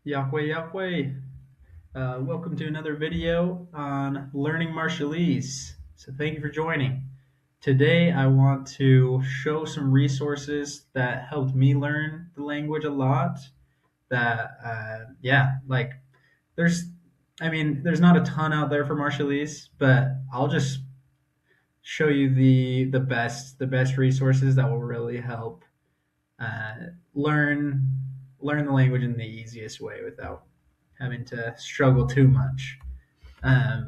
Iakwe, Iakwe. Welcome to another video on learning Marshallese. So thank you for joining. Today I want to show some resources that helped me learn the language a lot. Like there's, there's not a ton out there for Marshallese, but I'll just show you the best resources that will really help uh, learn learn the language in the easiest way without having to struggle too much.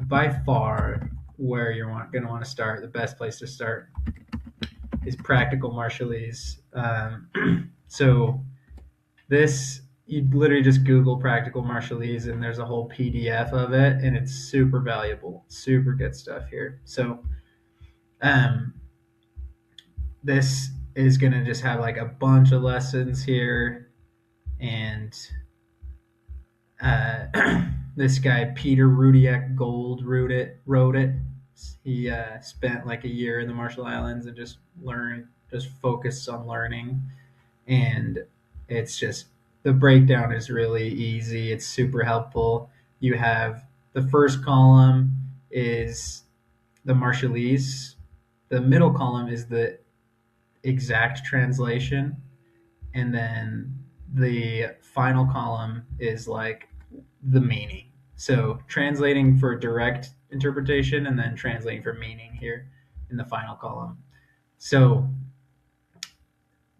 By far, where you're going to want to start, the best place to start is practical Marshallese. So this, you literally just Google practical Marshallese, and there's a whole PDF of it, and it's super valuable, super good stuff here. So um, this is going to just have like a bunch of lessons here, and this guy Peter Rudiak-Gould wrote it. He spent like a year in the Marshall Islands and just focused on learning. And it's just the breakdown is really easy. It's super helpful. You have the first column is the Marshallese. The middle column is the exact translation, and then the final column is like the meaning. So translating for direct interpretation and then translating for meaning here in the final column. So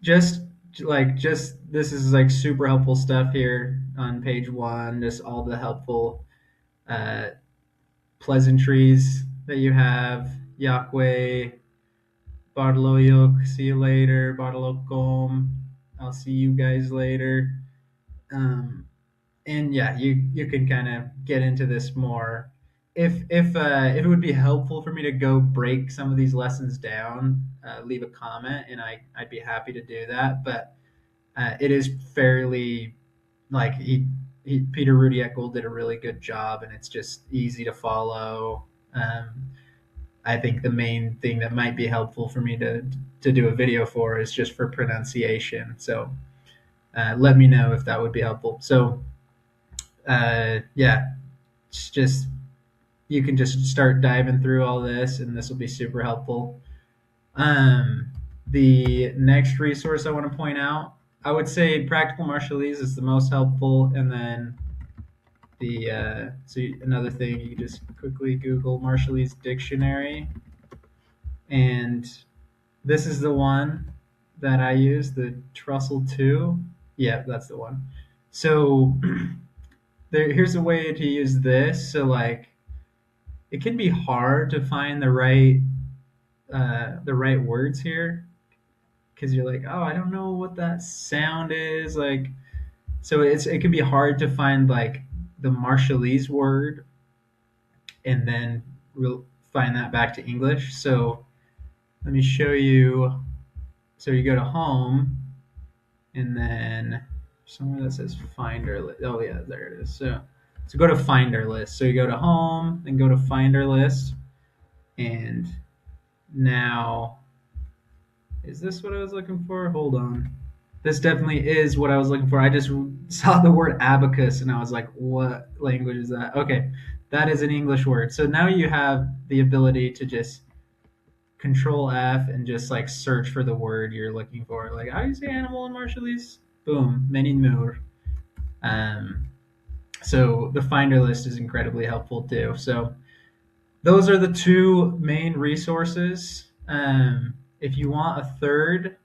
just just this is like super helpful stuff here on page one. Just all the helpful uh, pleasantries that you have. Iakwe, Bartoloyuk, see you later. Bartolokom, I'll see you guys later. Um, and yeah, you can kind of get into this more. If it would be helpful for me to go break some of these lessons down, leave a comment, and I'd be happy to do that. But it is fairly like Peter Rudiak-Gould did a really good job, and it's just easy to follow. Um, I think the main thing that might be helpful for me to do a video for is just for pronunciation. So let me know if that would be helpful. So yeah, it's just you can just start diving through all this, and this will be super helpful. Um, the next resource I want to point out, I would say Practical Marshallese is the most helpful, and then another thing, you can just quickly Google Marshallese dictionary, and this is the one that I use, the Trussell 2. Yeah, that's the one. So here's a way to use this. So like it can be hard to find the right words here because you're like, oh, I don't know what that sound is. Like, so it can be hard to find like the Marshallese word and then we'll find that back to English. So let me show you. So you go to home and then somewhere that says finder list. Oh yeah, there it is. So go to finder list. So you go to home, then go to finder list, and now is this what I was looking for? Hold on. This definitely is what I was looking for. I just saw the word abacus and I was like, what language is that? Okay, that is an English word. So now you have the ability to just control F and just like search for the word you're looking for. Like, how do you say animal in Marshallese? Boom, many more. Um, so the finder list is incredibly helpful too. So those are the two main resources. If you want a third,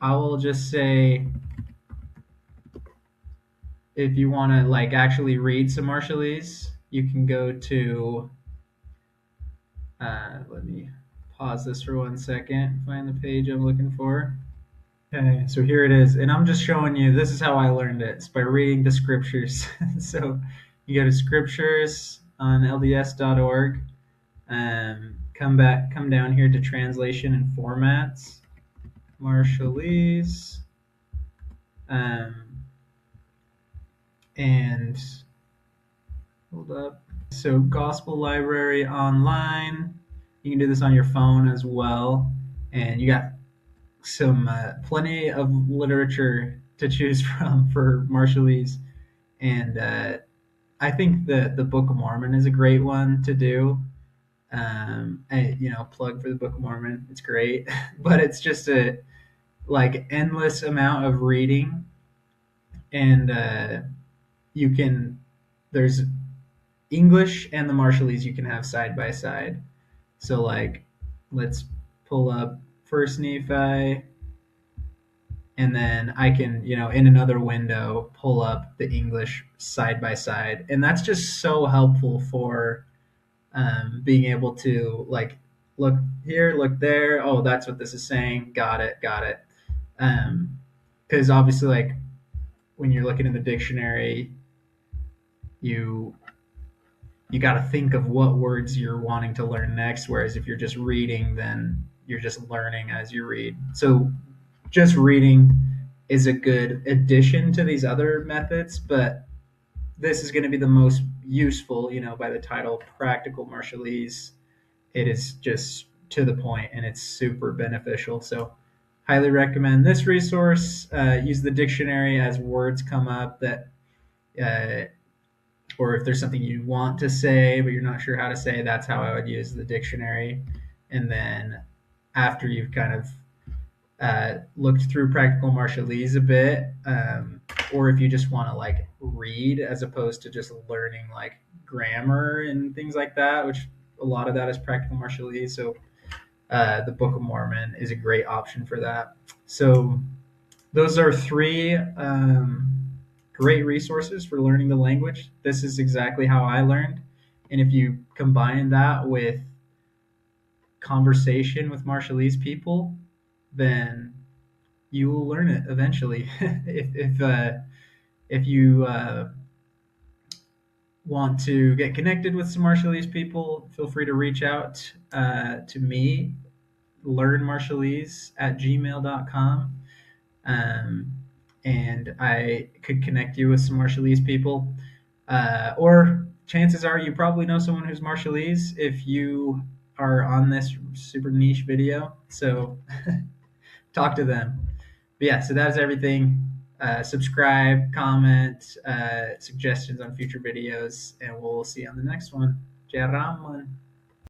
I will just say if you want to like actually read some Marshallese, you can go to. Let me pause this for 1 second. Find the page I'm looking for. Okay, so here it is, and I'm just showing you. This is how I learned it. It's by reading the scriptures. So you go to scriptures on LDS.org. Come down here to translation and formats, Marshallese, and hold up. So Gospel Library online. You can do this on your phone as well, and you got some plenty of literature to choose from for Marshallese. And I think the Book of Mormon is a great one to do. Plug for the Book of Mormon. It's great, but it's just a like endless amount of reading, and you can there's English and the Marshallese you can have side by side. So like, let's pull up First Nephi, and then I can, in another window, pull up the English side by side, and that's just so helpful for being able to like look here, look there. Oh, that's what this is saying. Got it, got it. Because obviously, like when you're looking in the dictionary, you you got to think of what words you're wanting to learn next. Whereas if you're just reading, then you're just learning as you read. So just reading is a good addition to these other methods, but this is going to be the most useful, by the title Practical Marshallese. It is just to the point and it's super beneficial. So, highly recommend this resource. Use the dictionary as words come up uh, or if there's something you want to say but you're not sure how to say, that's how I would use the dictionary. And then after you've kind of looked through Practical Marshallese a bit, or if you just want to like read as opposed to just learning like grammar and things like that, which a lot of that is Practical Marshallese. So the Book of Mormon is a great option for that. So those are three great resources for learning the language. This is exactly how I learned. And if you combine that with conversation with Marshallese people, then you will learn it eventually. If you want to get connected with some Marshallese people, feel free to reach out to me, learnmarshallese@gmail.com. Um, and I could connect you with some Marshallese people. Or chances are you probably know someone who's Marshallese if you are on this super niche video. So talk to them. But yeah, so that is everything. Subscribe, comment, suggestions on future videos, and we'll see you on the next one. Jaraman.